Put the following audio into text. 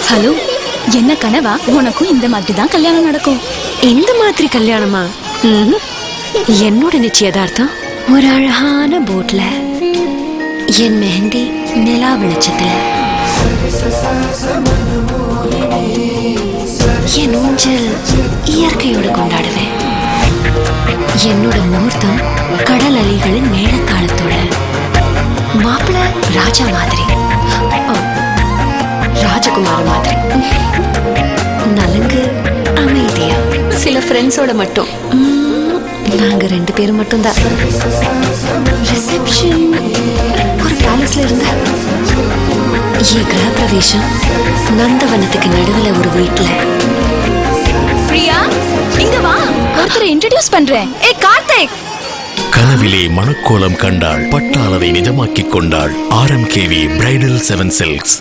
Hello, என்ன கனவா? உனக்கும் இந்த மாதிரி தான் கல்யாணம் நடக்கும். இந்த மாதிரி கல்யாணமா? என்னோட நிச்சயதார்த்தம் ஒரு அழகான போட்ல, என் மெஹந்தி நிலா வெளிச்சத்துல, என் ஊஞ்சல் இயற்கையோடு கொண்டாடுவேன். என்னோட முகூர்த்தம் கடல் அலைகளின் மேளத்தாளத்தோட. மாப்பிள்ள ராஜா மாதிரி, ராஜகுமார் மாதிரி, நலுங்கு அமைதியா, சில ஃப்ரெண்ட்ஸோட மட்டும். நாங்க 2 பேரும் மட்டும்தான். ரிசப்ஷன் ஒரு பேலஸ்ல இருந்த. என் கிரக பிரவேசம் நந்தவனத்துக்கு நடுவுல ஒரு வீட்டுல. பிரியா, இங்க வா, ஒருத்தரை இன்ட்ரோடியூஸ் பண்றேன். ஏய் கார்த்திக். கனவிலே மணக்கோலம் கண்டாள், பட்டாளரை நிஜமாக்கிக் கொண்டாள். RMKV bridal 7 silks.